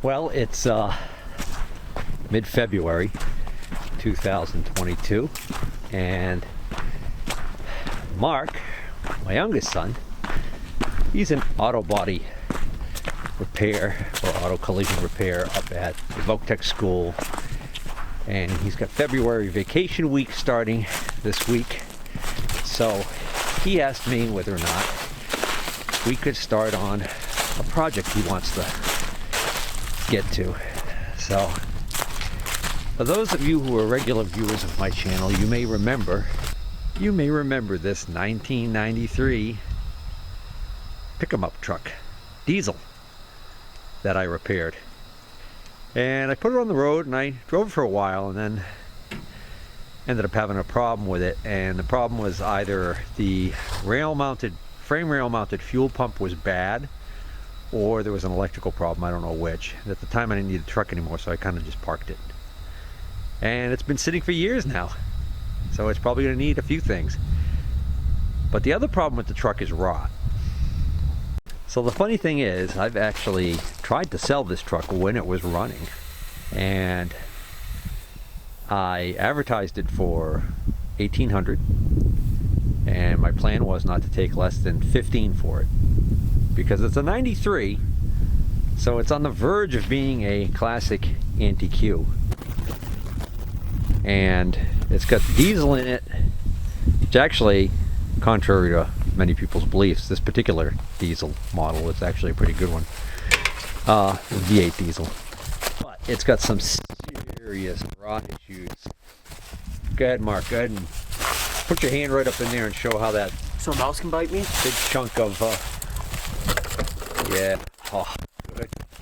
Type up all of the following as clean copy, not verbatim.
Well, it's mid-February 2022, and Mark, my youngest son, he's in auto body repair or auto collision repair up at the Voctech school, and he's got February vacation week starting this week. So he asked me whether or not we could start on a project he wants to get to. So for those of you who are regular viewers of my channel, you may remember this 1993 pick-em-up truck, diesel, that I repaired. And I put it on the road and I drove it for a while, and then ended up having a problem with it. And the problem was either the frame rail mounted fuel pump was bad, or there was an electrical problem. I don't know which. At the time I didn't need the truck anymore, so I kind of just parked it. And it's been sitting for years now, so it's probably going to need a few things. But the other problem with the truck is rot. So the funny thing is, I've actually tried to sell this truck when it was running, and I advertised it for $1,800, and my plan was not to take less than $15 for it, because it's a 93, so it's on the verge of being a classic anti-Q. And it's got diesel in it, which actually, contrary to many people's beliefs, this particular diesel model is actually a pretty good one. V8 diesel. But it's got some serious rot issues. Go ahead, Mark, go ahead and put your hand right up in there and show how that... So a mouse can bite me? Big chunk of, yeah. Oh,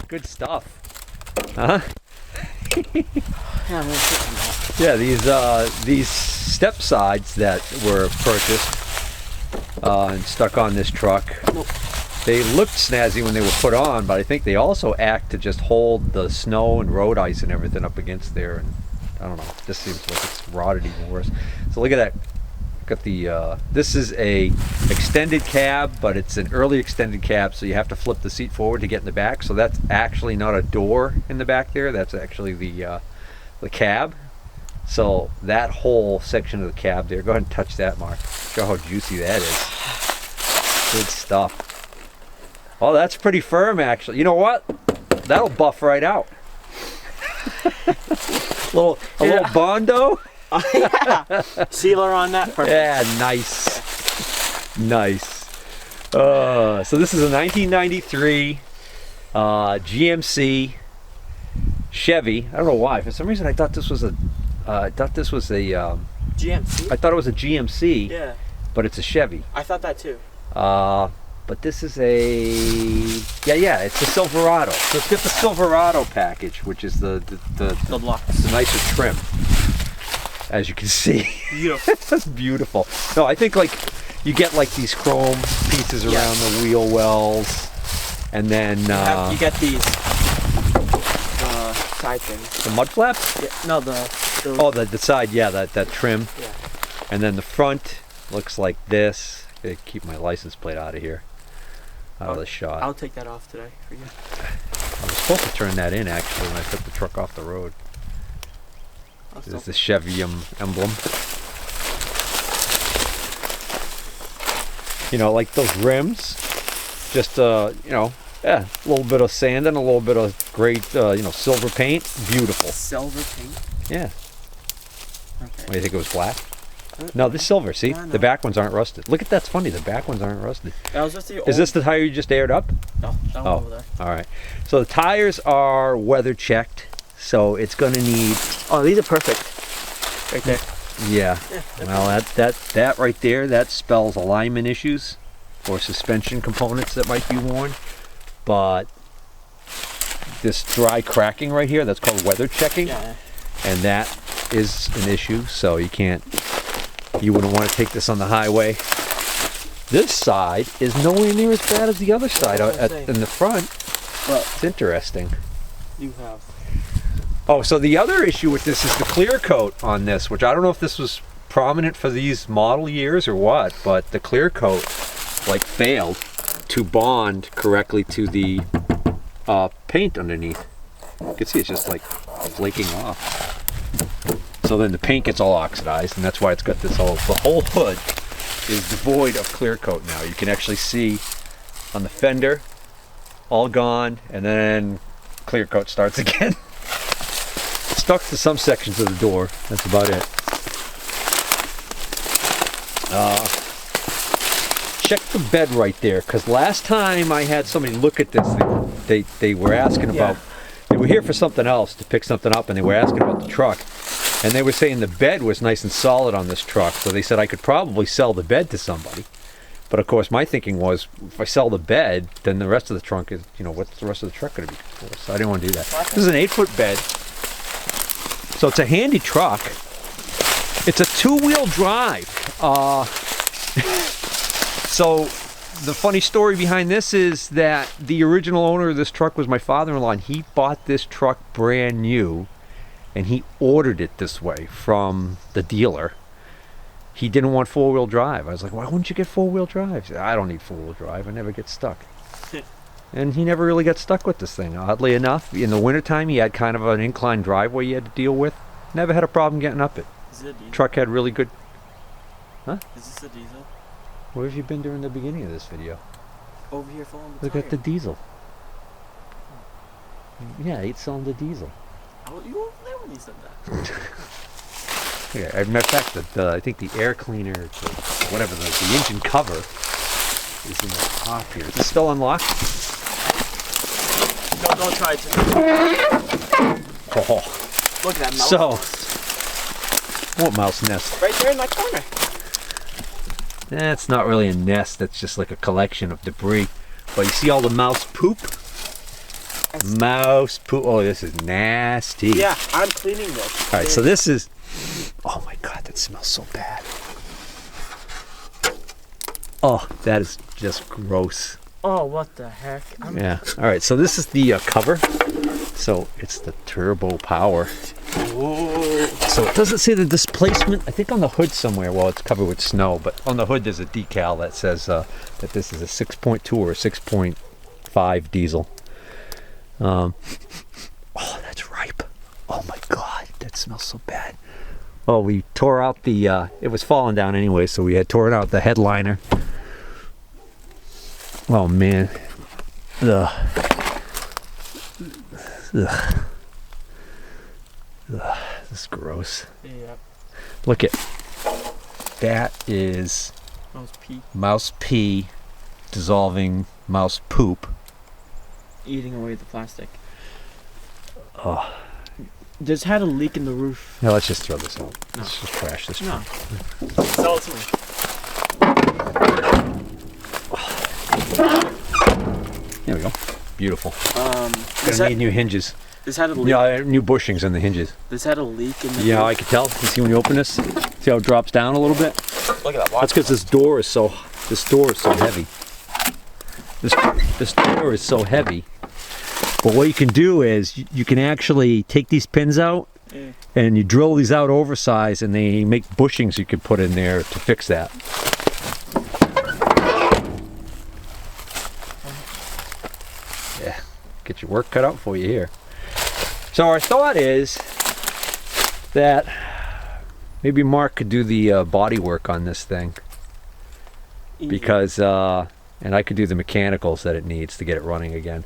good stuff. Huh? Yeah, I'm gonna sit on that. Yeah, these step sides that were purchased and stuck on this truck, nope, they looked snazzy when they were put on, but I think they also act to just hold the snow and road ice and everything up against there, and I don't know, it just seems like it's rotted even worse. So look at that. Got the this is a extended cab, but it's an early extended cab, so you have to flip the seat forward to get in the back. So that's actually not a door in the back there, that's actually the cab. So that whole section of the cab there, go ahead and touch that, Mark. Show how juicy that is. Good stuff. Oh, that's pretty firm, actually. You know what? That'll buff right out. a little Bondo. Yeah. Sealer on that. Perfect. Yeah, nice. Nice. So this is a 1993 GMC Chevy. I don't know why. For some reason, I thought this was a GMC. I thought it was a GMC. Yeah. But it's a Chevy. I thought that too. But this is it's the Silverado. So it's got the Silverado package, which is the nicer trim, as you can see. Beautiful. That's beautiful. No, I think like you get like these chrome pieces around the wheel wells, and then you get these side things. the mud flaps. Yeah, no, the side. Yeah, that trim. Yeah. And then the front looks like this. Gotta keep my license plate out of here, out of the shot. I'll take that off today for you. I was supposed to turn that in actually when I took the truck off the road. This is the Chevy emblem. You know, like those rims, just a little bit of sand and a little bit of great silver paint. Beautiful. Silver paint? Yeah. Okay. What, do you think it was black? No, this silver. See, no. The back ones aren't rusted. Look at that's funny. The back ones aren't rusted. That was just the old... Is this the tire you just aired up? No, that one over there. All right. So the tires are weather checked, so it's going to need... Oh, these are perfect. Right there. Yeah. Well, that right there, that spells alignment issues or suspension components that might be worn. But this dry cracking right here, that's called weather checking. Yeah. And that is an issue, so you wouldn't want to take this on the highway. This side is nowhere near as bad as the other side in the front. Well, it's interesting. You have... Oh, so the other issue with this is the clear coat on this, which I don't know if this was prominent for these model years or what, but the clear coat like failed to bond correctly to the paint underneath. You can see it's just like flaking off. So then the paint gets all oxidized, and that's why it's got this whole, the whole hood is devoid of clear coat now. You can actually see on the fender, all gone, and then clear coat starts again. Stuck to some sections of the door, that's about it. Check the bed right there, because last time I had somebody look at this, they were asking about, they were here for something else, to pick something up, and they were asking about the truck. And they were saying the bed was nice and solid on this truck, so they said I could probably sell the bed to somebody. But of course my thinking was, if I sell the bed, then the rest of the trunk is, you know, what's the rest of the truck going to be for? So I didn't want to do that. This is an 8-foot bed. So it's a handy truck. It's a 2-wheel drive. So the funny story behind this is that the original owner of this truck was my father-in-law, and he bought this truck brand new, and he ordered it this way from the dealer. He didn't want 4-wheel drive. I was like, why wouldn't you get 4-wheel drive? He said, I don't need 4-wheel drive. I never get stuck. And he never really got stuck with this thing. Oddly enough, in the wintertime, he had kind of an inclined driveway he had to deal with. Never had a problem getting up it. Is it a diesel? Truck had really good... Huh? Is this a diesel? Where have you been during the beginning of this video? Over here following the Look tire. at the diesel. Yeah, 8-cylinder diesel. Oh, you were over there when you said that. Yeah, as a matter of fact, I think the air cleaner, whatever, the engine cover is in the top here. Is it still unlocked? No, don't try to. Oh. Look at that mouse. So, what mouse nest? Right there in that corner. That's not really a nest, that's just like a collection of debris. But you see all the mouse poop? Mouse poop. Oh, this is nasty. Yeah, I'm cleaning this. Alright, so this is... Oh my god, that smells so bad. Oh, that is just gross. Oh, what the heck? Yeah. Alright, so this is the cover. So it's the turbo power. Whoa. So it doesn't say the displacement. I think on the hood somewhere, well, it's covered with snow, but on the hood there's a decal that says that this is a 6.2 or a 6.5 diesel. Oh, that's ripe. Oh my god, that smells so bad. Oh, we tore out the, it was falling down anyway, so we had torn out the headliner. Oh man. Ugh. Ugh. Ugh. This is gross. Yeah. Look at, that is Mouse pee. mouse pee dissolving mouse poop. Eating away the plastic. Oh. There's had a leak in the roof. Now let's just throw this out. No. Let's just trash this. No. Sell it to me. There we go. Beautiful. This Gonna need new hinges. had a leak. Yeah, new bushings in the hinges. This had a leak in the Yeah, roof. I can tell. You see when you open this? See how it drops down a little bit? Look at that. Watch. That's because this door is so heavy. This door is so heavy. But what you can do is you can actually take these pins out and you drill these out oversized, and they make bushings you could put in there to fix that. Yeah, get your work cut out for you here. So our thought is that maybe Mark could do the body work on this thing, because and I could do the mechanicals that it needs to get it running again.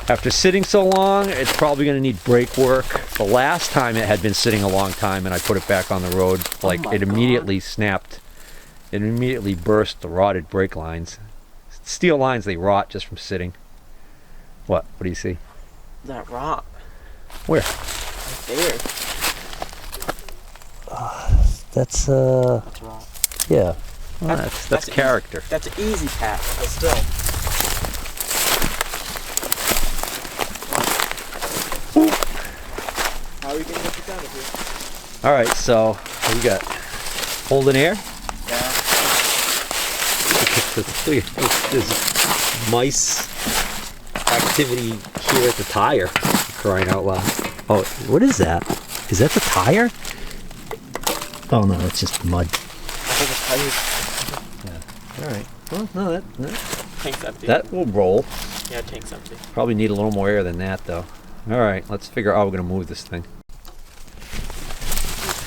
After sitting so long, it's probably going to need brake work. The last time it had been sitting a long time and I put it back on the road, like it immediately snapped. It immediately burst the rotted brake lines. Steel lines, they rot just from sitting. What? What do you see? That rot. Where? Right there. That's That's rot. yeah. Well, that's character. That's an easy patch, but still. How are we gonna get this out of here? All right, so what you got? Holding air? Yeah. Look at this mice activity here at the tire. Crying out loud. Oh, what is that? Is that the tire? Oh no, it's just mud. I think it's tired. Yeah. All right. Well, no, Tank's empty. that will roll. Yeah, tank's empty. Probably need a little more air than that, though. All right, let's figure out how we're gonna move this thing.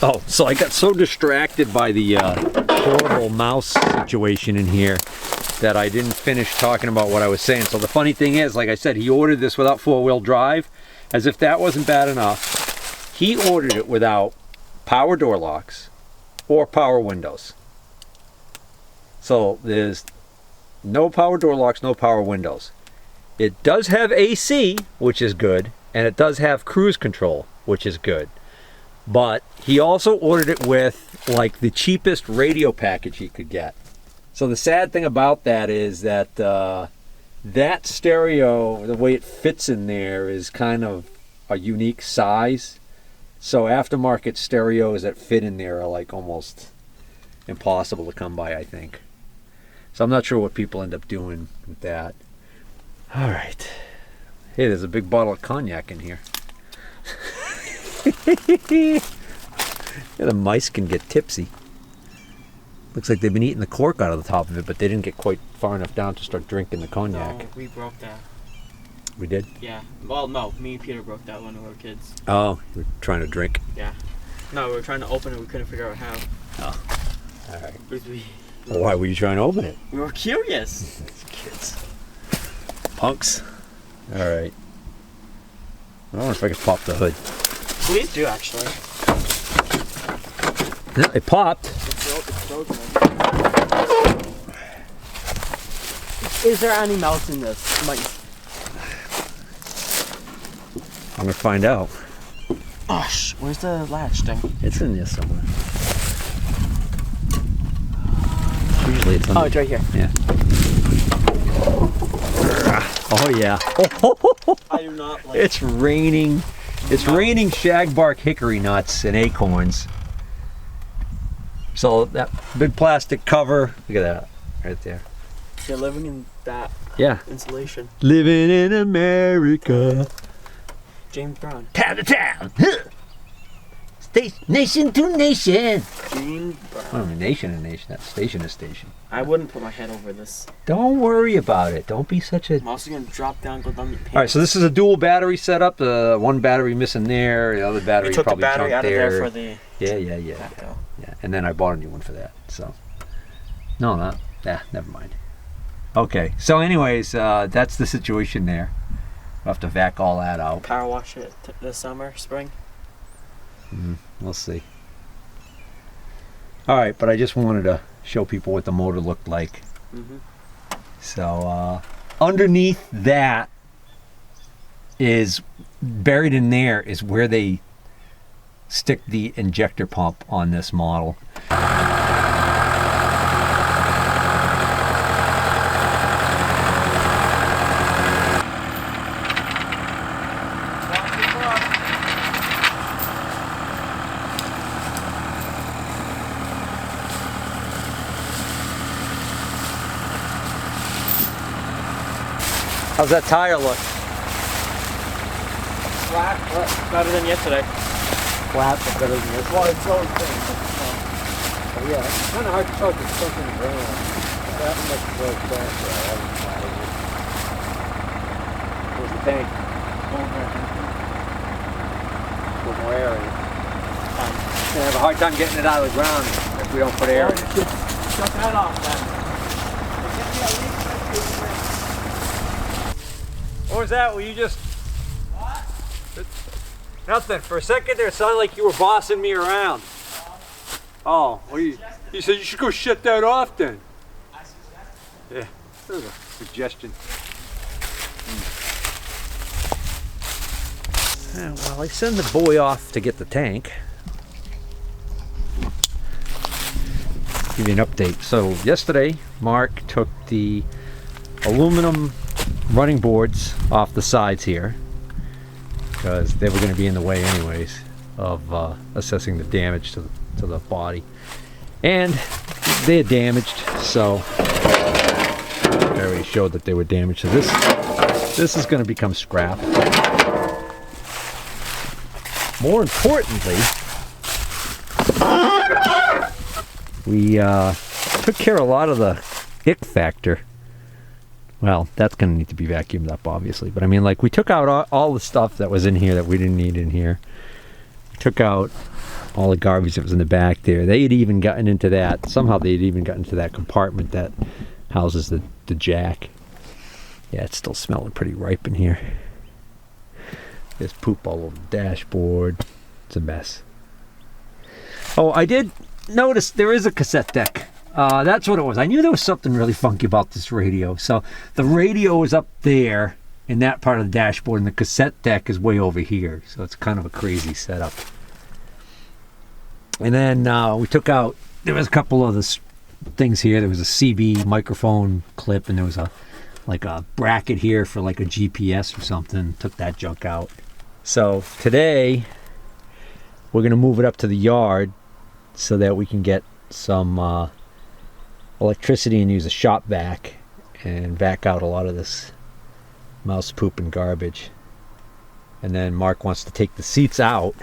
Oh, so I got so distracted by the horrible mouse situation in here that I didn't finish talking about what I was saying. So the funny thing is, like I said, he ordered this without four-wheel drive. As if that wasn't bad enough, he ordered it without power door locks or power windows. So there's no power door locks, no power windows. It does have AC, which is good, and it does have cruise control, which is good. But he also ordered it with like the cheapest radio package he could get. So the sad thing about that is that that stereo, the way it fits in there, is kind of a unique size. So aftermarket stereos that fit in there are like almost impossible to come by, I think. So I'm not sure what people end up doing with that. All right. Hey, there's a big bottle of cognac in here. Yeah, the mice can get tipsy. Looks like they've been eating the cork out of the top of it, but they didn't get quite far enough down to start drinking the cognac. No, we broke that. We did? Yeah. Well, no, me and Peter broke that when we were kids. Oh, you were trying to drink? Yeah. No, we were trying to open it, we couldn't figure out how. Oh. All right. Well, why were you trying to open it? we were curious. These kids. Punks. All right. I wonder if I could pop the hood. Please do, actually. No, it popped. Is there any mouse in this? I'm gonna find out. Gosh, where's the latch thing? It's in there somewhere. Usually it's on. Oh, it's right here. Yeah. Oh yeah. I do not like It's raining. It's raining shagbark hickory nuts and acorns. So that big plastic cover, look at that, right there. You're living in that Yeah. insulation. Living in America. James Brown. Town to town. Nation to nation. James Brown. Oh, nation to nation. That's station to station. I wouldn't put my head over this. Don't worry about it. Don't be such a... I'm also going to drop down, go down your pants. All right, so this is a dual battery setup. One battery missing there. The other battery We took the probably battery out jumped there. of there for the... Yeah. Back Yeah, and then I bought a new one for that. So, no, not. Never mind. Okay, so anyways, that's the situation there. We'll have to vac all that out. Power wash it this summer, spring. We'll see. All right, but I just wanted to show people what the motor looked like. So underneath that is buried in there is where they stick the injector pump on this model. How's that tire look? Flat, better than yesterday. Flat, but better than this. Well, it's going thing. Oh, yeah, it's kind of hard to tell because it's something in the ground. That much broke back. Where's the tank? A little more air in it. We're gonna have a hard time getting it out of the ground if we don't put air in it. Shut that off then. What was that? Were you just... What? Nothing. For a second there, it sounded like you were bossing me around. Oh, well, you said you should go shut that off then. I suggested. Yeah, there's a suggestion. Well, I send the boy off to get the tank. Give you an update. So yesterday, Mark took the aluminum running boards off the sides here because they were going to be in the way anyways of assessing the damage to the body, and they had damaged, so I already showed that they were damaged. So this is going to become scrap. More importantly, we took care of a lot of the ick factor Well, that's going to need to be vacuumed up, obviously. But I mean, like, we took out all the stuff that was in here that we didn't need in here. We took out all the garbage that was in the back there. They had even gotten into that. Somehow they had even gotten into that compartment that houses the jack. Yeah, it's still smelling pretty ripe in here. There's poop all over the dashboard. It's a mess. Oh, I did notice there is a cassette deck. That's what it was. I knew there was something really funky about this radio. So the radio is up there in that part of the dashboard, and the cassette deck is way over here. So it's kind of a crazy setup. And then we took out, there was a couple of the things here. There was a CB microphone clip, and there was a bracket here for like a GPS or something. Took that junk out. So today we're going to move it up to the yard so that we can get some electricity and use a shop vac and vac out a lot of this mouse poop and garbage. And then Mark wants to take the seats out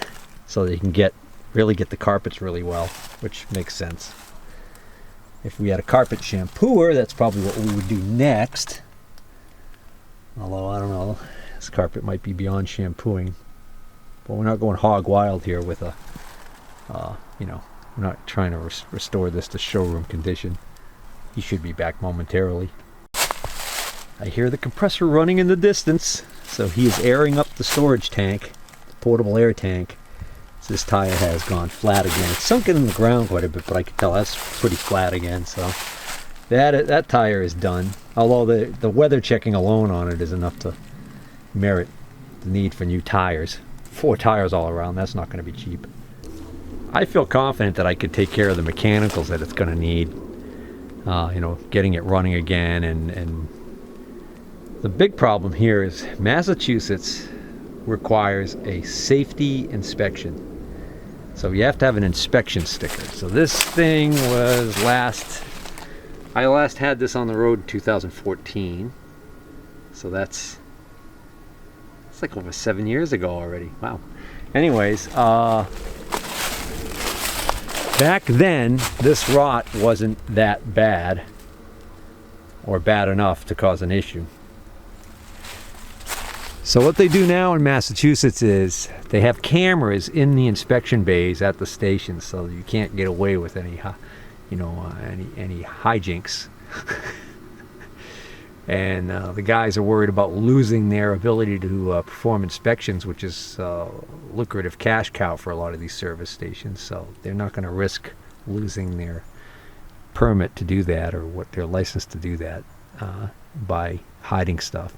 so that he can really get the carpets really well, which makes sense. If we had a carpet shampooer, that's probably what we would do next. Although, I don't know, this carpet might be beyond shampooing. But we're not going hog wild here with we're not trying to restore this to showroom condition. He should be back momentarily. I hear the compressor running in the distance, so he is airing up the storage tank, the portable air tank. So this tire has gone flat again. It's sunken in the ground quite a bit, but I can tell that's pretty flat again. So that tire is done. Although the weather checking alone on it is enough to merit the need for new tires. 4 tires all around, that's not going to be cheap. I feel confident that I could take care of the mechanicals that it's going to need. Getting it running again, and the big problem here is Massachusetts requires a safety inspection. So you have to have an inspection sticker. So this thing was I last had this on the road in 2014. So that's like over 7 years ago already. Wow. Anyways, back then, this rot wasn't that bad or bad enough to cause an issue. So what they do now in Massachusetts is they have cameras in the inspection bays at the stations, so you can't get away with any hijinks. And the guys are worried about losing their ability to perform inspections, which is lucrative cash cow for a lot of these service stations. So they're not going to risk losing their permit to do that or their license to do that by hiding stuff.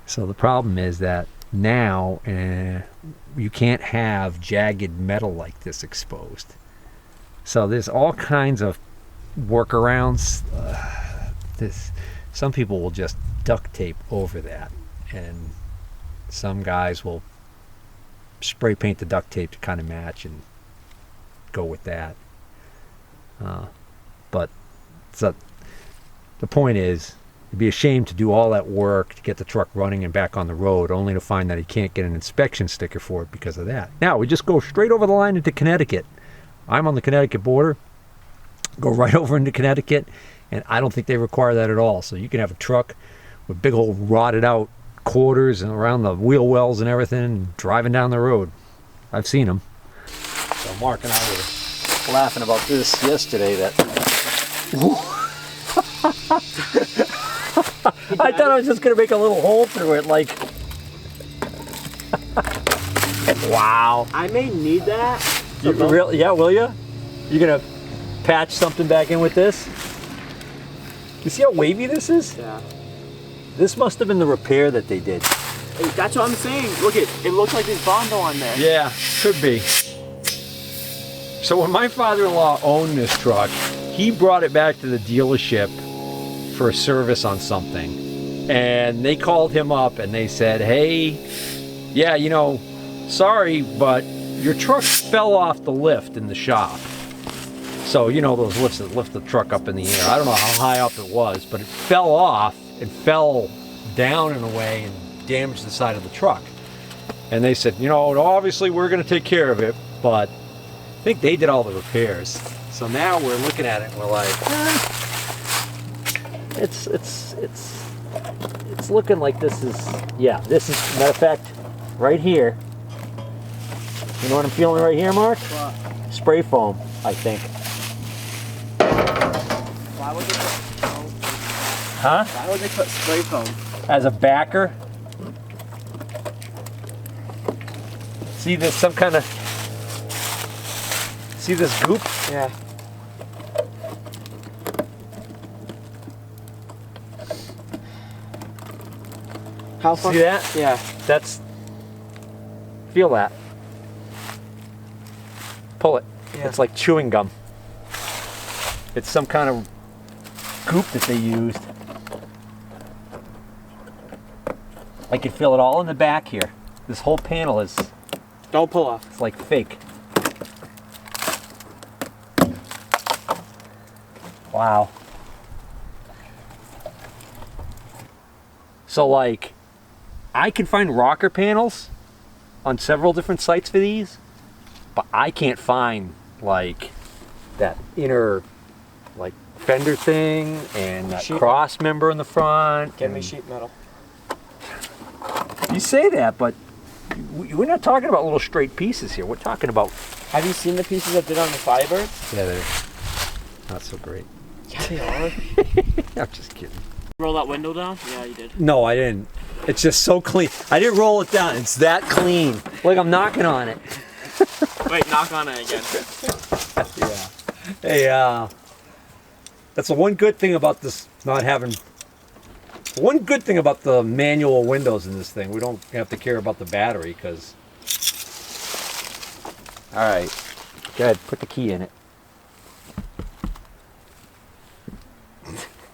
So the problem is that now you can't have jagged metal like this exposed. So there's all kinds of workarounds. Some people will just duct tape over that, and some guys will spray paint the duct tape to kind of match and go with that. But the point is, it'd be a shame to do all that work to get the truck running and back on the road, only to find that he can't get an inspection sticker for it because of that. Now, we just go straight over the line into Connecticut. I'm on the Connecticut border. Go right over into Connecticut, and I don't think they require that at all. So you can have a truck with big old rotted out quarters and around the wheel wells and everything driving down the road. I've seen them. So Mark and I were laughing about this yesterday. I thought I was just going to make a little hole through it, like... Wow. I may need that. Really? Yeah, will you? You going to patch something back in with this? You see how wavy this is? Yeah. This must have been the repair that they did. Hey, that's what I'm saying. Look, it looks like there's Bondo on there. Yeah, could be. So when my father-in-law owned this truck, he brought it back to the dealership for a service on something. And they called him up and they said, hey, yeah, sorry, but your truck fell off the lift in the shop. So, those lifts that lift the truck up in the air. I don't know how high up it was, but it fell off and fell down in a way and damaged the side of the truck. And they said, obviously we're going to take care of it, but I think they did all the repairs. So now we're looking at it and we're like, It's looking like this is, yeah, this is, matter of fact, right here. You know what I'm feeling right here, Mark? What? Spray foam, I think. Why would they put Huh? Why would they put spray foam? As a backer. See, there's some kind of, see this goop? Yeah. How far? See that? Yeah. That's, feel that. Pull it. Yeah. It's like chewing gum. It's some kind of goop that they used. I can feel it all in the back here. This whole panel is, Don't pull off. it's like fake. Wow. So like, I can find rocker panels on several different sites for these, but I can't find like that inner like fender thing and that Sheet. cross member in the front. Give me and- sheet metal. You say that, but we're not talking about little straight pieces here. We're talking about. Have you seen the pieces I did on the Firebird? Yeah, they're not so great. Yeah, they are. I'm just kidding. Roll that window down? Yeah, you did. No, I didn't. It's just so clean. I didn't roll it down. It's that clean. Like I'm knocking on it. Wait, knock on it again. Yeah. Hey, that's the one good thing about this not having. One good thing about the manual windows in this thing, we don't have to care about the battery because. All right. Go ahead. Put the key in it.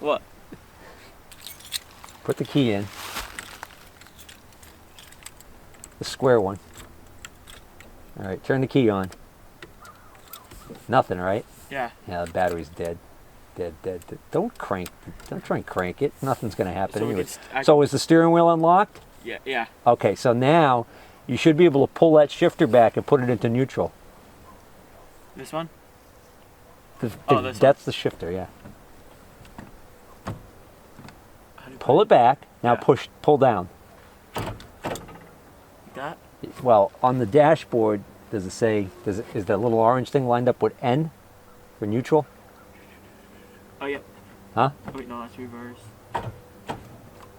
What? Put the key in. The square one. All right. Turn the key on. Nothing, right? Yeah. Yeah, the battery's dead. Dead. Don't try and crank it. Nothing's going to happen So we anyway. could So is the steering wheel unlocked? Yeah, yeah. Okay, so now you should be able to pull that shifter back and put it into neutral. This one? This That's the shifter, yeah. How do you Pull it back. Now Yeah. pull down. Like that? Well, on the dashboard, does it say, is that little orange thing lined up with N for neutral? Oh, yeah. Huh? Wait, no, that's reverse.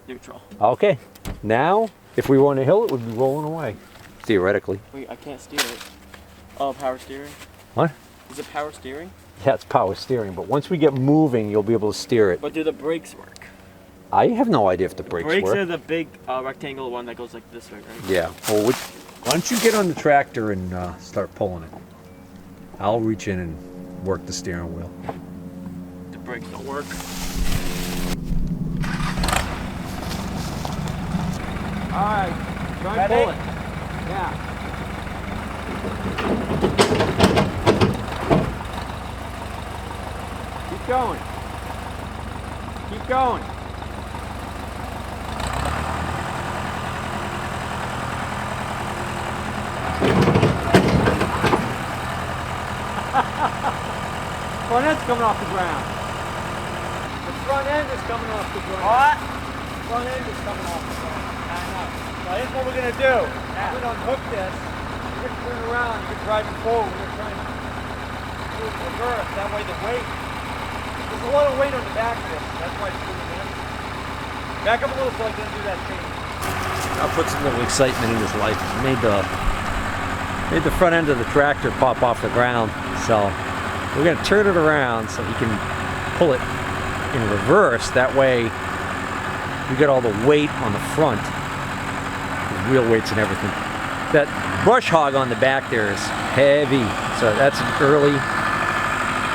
Neutral. Okay. Now, if we were on a hill, it would be rolling away. Theoretically. Wait, I can't steer it. Oh, power steering? What? Is it power steering? Yeah, it's power steering, but once we get moving, you'll be able to steer it. But do the brakes work? I have no idea if the brakes Brakes work. are the big rectangle one that goes like this way, right? Yeah. Well, why don't you get on the tractor and start pulling it? I'll reach in and work the steering wheel. The brakes don't work. All right. Try and pull it. Yeah. Keep going. Keep going. Front end's coming off the ground. The front end is coming off the ground. What? Front end is coming off the ground. I know. So here's what we're gonna do. I'm gonna unhook this. You're gonna turn around. You're driving forward. We're gonna try and do it reverse. That way the weight. There's a lot of weight on the back of this. That's why it's doing this. Back up a little so I can do that change. I'll put some little excitement in his life. Made the front end of the tractor pop off the ground. So we're gonna turn it around so he can pull it in reverse. That way we get all the weight on the front, the wheel weights and everything. That brush hog on the back there is heavy. So that's an early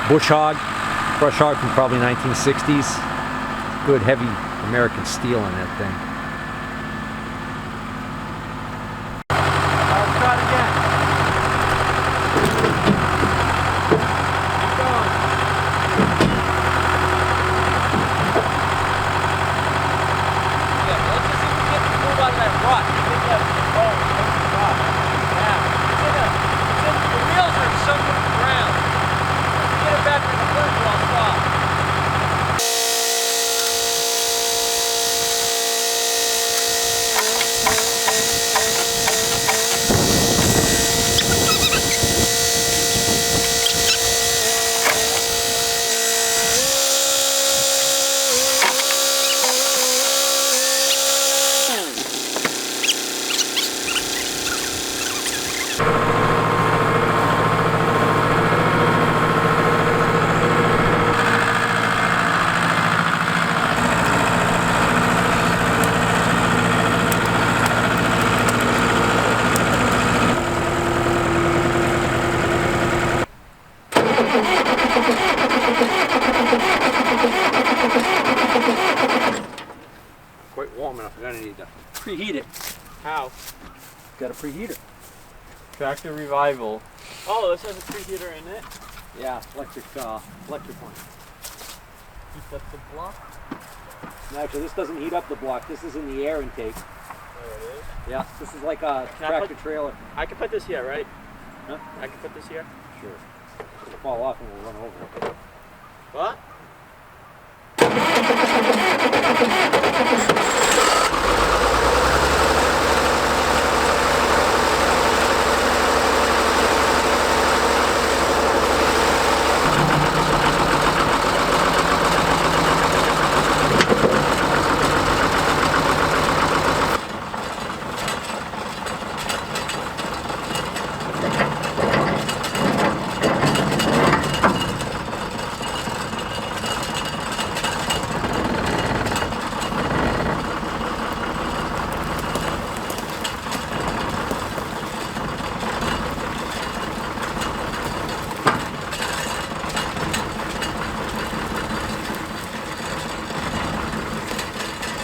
brush hog from probably 1960s. Good heavy American steel in that thing. Let's try it again. Keep going. Yeah, let's just see if we can get the move out of that rut. Get that bone, take it off. Yeah, the wheels are sunk in the ground. Let's get it back to the first, I'll stop. got a preheater. Tractor revival. Oh, this has a preheater in it. Yeah, electric one. Heat up the block. No, actually, this doesn't heat up the block. This is in the air intake. There it is. Yeah, this is like a Can I tractor put- trailer. I can put this here, right? Huh? I can put this here. Sure. It'll fall off and we'll run over it. What?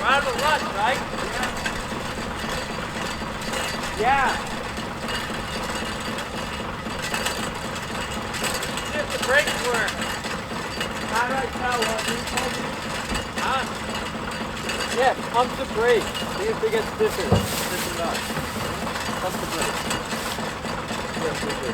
Round of rust, right? Yeah. See if the brakes work. How do I tell what you told me? Huh? Yeah, pump the brake. See if they get stiffer. Stiffen up. Pump the brake. Yes, they do.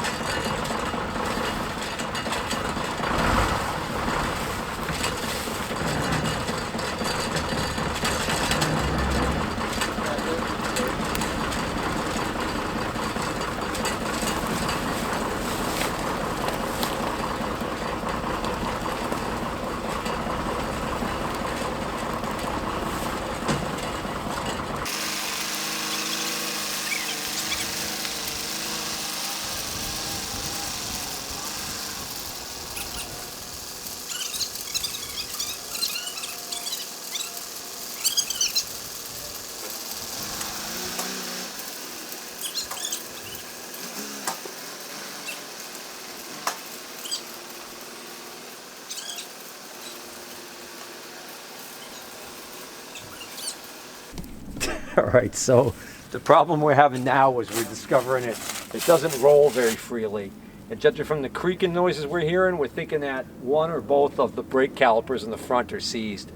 All right, so the problem we're having now is we're discovering it doesn't roll very freely. And judging from the creaking noises we're hearing, we're thinking that one or both of the brake calipers in the front are seized.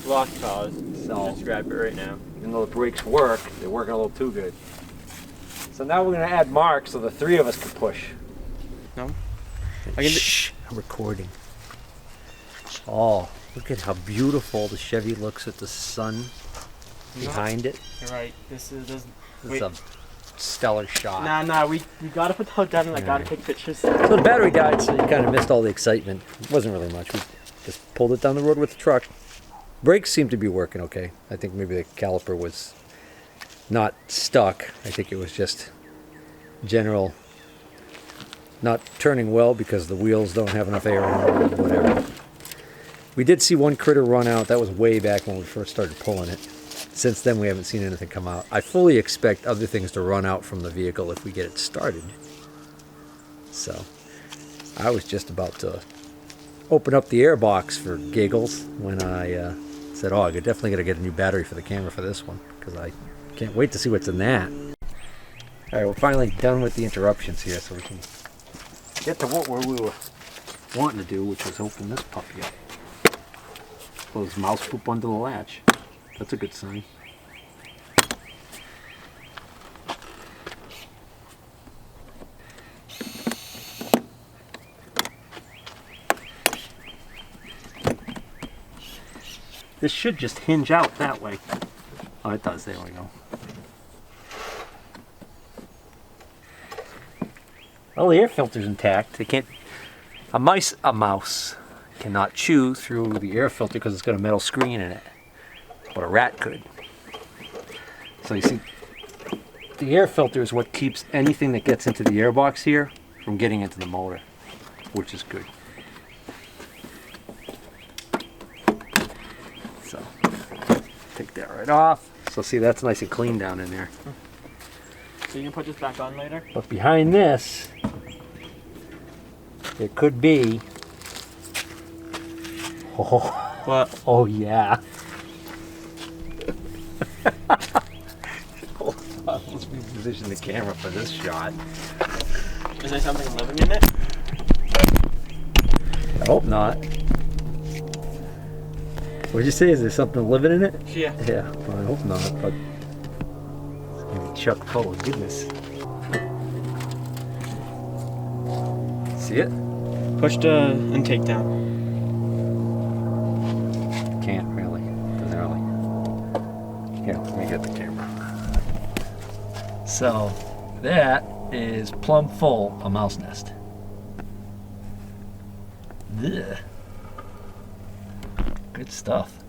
Lost cause. So Just grab it right now. even though the brakes work, they're working a little too good. So now we're gonna add marks so the three of us can push. No? Shh, I'm recording. Oh, look at how beautiful the Chevy looks with the sun behind it. You're right. This is It's a stellar shot. Nah. We gotta put the hood down and I gotta Alright. take pictures. So the battery died, so you kind of missed all the excitement. It wasn't really much. We just pulled it down the road with the truck. Brakes seemed to be working okay. I think maybe the caliper was not stuck. I think it was just general not turning well because the wheels don't have enough air in them or whatever. We did see one critter run out. That was way back when we first started pulling it. Since then, we haven't seen anything come out. I fully expect other things to run out from the vehicle if we get it started. So, I was just about to open up the air box for giggles when I said, oh, I definitely got to get a new battery for the camera for this one, because I can't wait to see what's in that. All right, we're finally done with the interruptions here, so we can get to what we were wanting to do, which was open this puppy up. Close mouse poop under the latch. That's a good sign. This should just hinge out that way. Oh, it does. There we go. Well, the air filter's intact. It can't. A mouse cannot chew through the air filter because it's got a metal screen in it. But a rat could. So you see, the air filter is what keeps anything that gets into the airbox here from getting into the motor, which is good. So, take that right off. So see, that's nice and clean down in there. So you can put this back on later? But behind this, there could be... What? Oh yeah. Hold on, let's move position the camera for this shot. Is there something living in it? I hope not. What'd you say? Is there something living in it? Yeah. Yeah, well, I hope not, but it's gonna be chock full of goodness. See it? Push the intake down. Can't really. Doesn't really. Here, let me get the camera. So, that is plumb full a mouse nest. Ugh. Good stuff.